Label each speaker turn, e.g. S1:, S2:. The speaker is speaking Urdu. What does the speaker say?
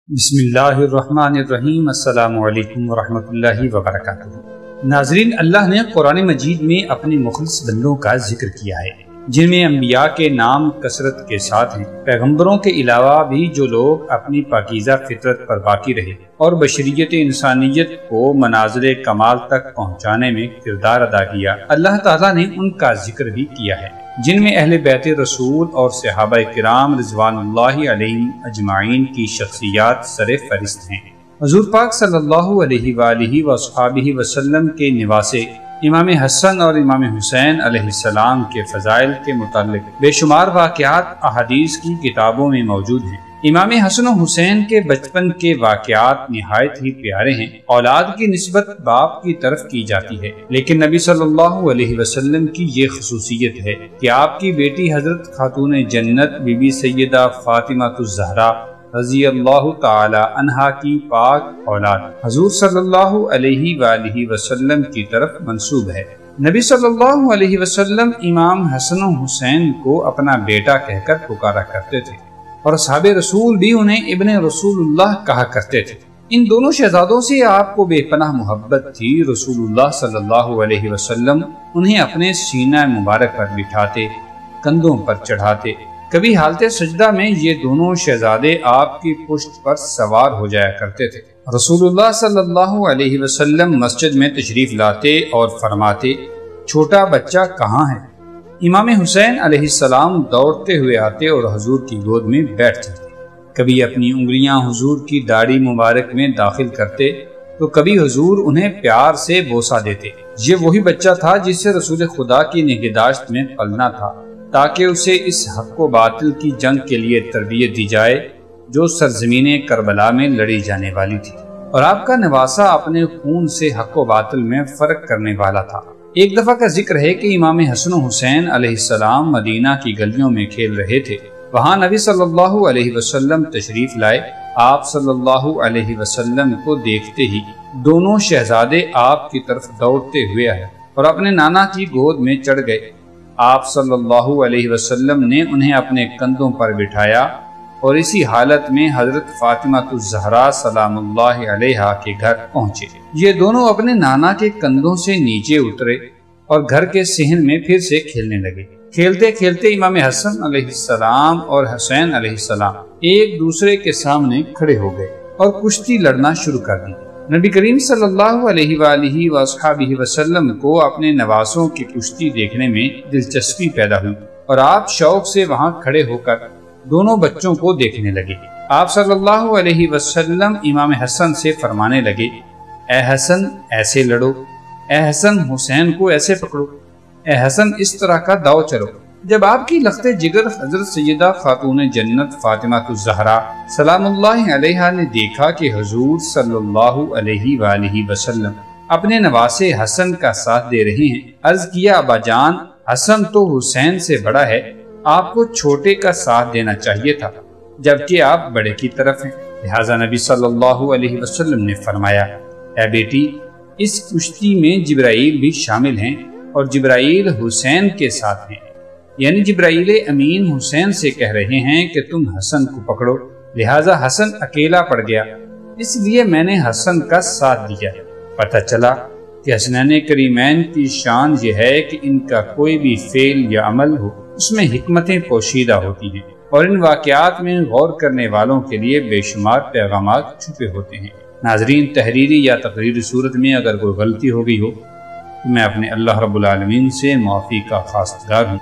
S1: بسم اللہ الرحمن الرحیم۔ السلام علیکم ورحمۃ اللہ وبرکاتہ۔ ناظرین، اللہ نے قرآن مجید میں اپنے مخلص بندوں کا ذکر کیا ہے جن میں انبیاء کے نام کثرت کے ساتھ ہیں، پیغمبروں کے علاوہ بھی جو لوگ اپنی پاکیزہ فطرت پر باقی رہے اور بشریت انسانیت کو منازل کمال تک پہنچانے میں کردار ادا کیا۔ اللہ تعالیٰ نے ان کا ذکر بھی کیا ہے جن میں اہل بیت رسول اور صحابہ کرام رضوان اللہ علیہم اجمعین کی شخصیات سر فہرست ہیں۔ حضور پاک صلی اللہ علیہ وآلہ وصحبہ وسلم کے نواسے امام حسن اور امام حسین علیہ السلام کے فضائل کے متعلق بے شمار واقعات احادیث کی کتابوں میں موجود ہیں۔ امام حسن و حسین کے بچپن کے واقعات نہایت ہی پیارے ہیں۔ اولاد کی نسبت باپ کی طرف کی جاتی ہے، لیکن نبی صلی اللہ علیہ وسلم کی یہ خصوصیت ہے کہ آپ کی بیٹی حضرت خاتون جنت بی بی سیدہ فاطمہ الزہرا رضی اللہ تعالی عنہا کی پاک اولاد حضور صلی اللہ علیہ وآلہ وسلم کی طرف منسوب ہے۔ نبی صلی اللہ علیہ وسلم امام حسن و حسین کو اپنا بیٹا کہہ کر پکارا کرتے تھے اور اصحاب رسول بھی انہیں ابن رسول اللہ کہا کرتے تھے۔ ان دونوں شہزادوں سے آپ کو بے پناہ محبت تھی۔ رسول اللہ صلی اللہ علیہ وسلم انہیں اپنے سینہ مبارک پر بٹھاتے، کندھوں پر چڑھاتے۔ کبھی حالت سجدہ میں یہ دونوں شہزادے آپ کی پشت پر سوار ہو جایا کرتے تھے۔ رسول اللہ صلی اللہ علیہ وسلم مسجد میں تشریف لاتے اور فرماتے، چھوٹا بچہ کہاں ہے؟ امام حسین علیہ السلام دوڑتے ہوئے آتے اور حضور کی گود میں بیٹھ جاتے۔ کبھی اپنی انگلیاں حضور کی داڑھی مبارک میں داخل کرتے تو کبھی حضور انہیں پیار سے بوسہ دیتے۔ یہ وہی بچہ تھا جس سے رسول خدا کی نگہداشت میں پلنا تھا، تاکہ اسے اس حق و باطل کی جنگ کے لیے تربیت دی جائے جو سرزمین کربلا میں لڑی جانے والی تھی، اور آپ کا نواسہ اپنے خون سے حق و باطل میں فرق کرنے والا تھا۔ ایک دفعہ کا ذکر ہے کہ امام حسن و حسین علیہ السلام مدینہ کی گلیوں میں کھیل رہے تھے۔ وہاں نبی صلی اللہ علیہ وسلم تشریف لائے۔ آپ صلی اللہ علیہ وسلم کو دیکھتے ہی دونوں شہزادے آپ کی طرف دوڑتے ہوئے آئے اور اپنے نانا کی گود میں چڑھ گئے۔ آپ صلی اللہ علیہ وسلم نے انہیں اپنے کندھوں پر بٹھایا اور اسی حالت میں حضرت فاطمہ الزہرا سلام اللہ علیہا کے گھر پہنچے۔ یہ دونوں اپنے نانا کے کندھوں سے نیچے اترے اور گھر کے صحن میں پھر سے کھیلنے لگے۔ کھیلتے کھیلتے امام حسن علیہ السلام اور حسین علیہ السلام ایک دوسرے کے سامنے کھڑے ہو گئے اور کشتی لڑنا شروع کر دی۔ نبی کریم صلی اللہ علیہ وآلہ وصحبہ وسلم کو اپنے نواسوں کی کشتی دیکھنے میں دلچسپی پیدا ہوئی اور آپ شوق سے وہاں کھڑے ہو کر دونوں بچوں کو دیکھنے لگے۔ آپ صلی اللہ علیہ وسلم امام حسن سے فرمانے لگے، اے حسن ایسے لڑو، اے حسن حسین کو ایسے پکڑو، اے حسن اس طرح کا داؤ چلو۔ جب آپ کی لخت جگر حضرت سیدہ خاتون جنت فاطمہ الزہرا سلام اللہ علیہا نے دیکھا کہ حضور صلی اللہ علیہ وآلہ وسلم اپنے نواسے حسن کا ساتھ دے رہے ہیں، عرض کیا، ابا جان، حسن تو حسین سے بڑا ہے، آپ کو چھوٹے کا ساتھ دینا چاہیے تھا جبکہ آپ بڑے کی طرف ہیں۔ لہٰذا نبی صلی اللہ علیہ وسلم نے فرمایا، اے بیٹی، اس کشتی میں جبرائیل بھی شامل ہیں اور جبرائیل حسین کے ساتھ ہیں، یعنی جبرائیل امین حسین سے کہہ رہے ہیں کہ تم حسن کو پکڑو۔ لہٰذا حسن اکیلا پڑ گیا، اس لیے میں نے حسن کا ساتھ دیا۔ پتہ چلا کہ حسنین کریمین کی شان یہ ہے کہ ان کا کوئی بھی فعل یا عمل ہو اس میں حکمتیں پوشیدہ ہوتی ہیں، اور ان واقعات میں غور کرنے والوں کے لیے بے شمار پیغامات چھپے ہوتے ہیں۔ ناظرین، تحریری یا تقریری صورت میں اگر کوئی غلطی ہو گئی ہو تو میں اپنے اللہ رب العالمین سے معافی کا خواستگار ہوں۔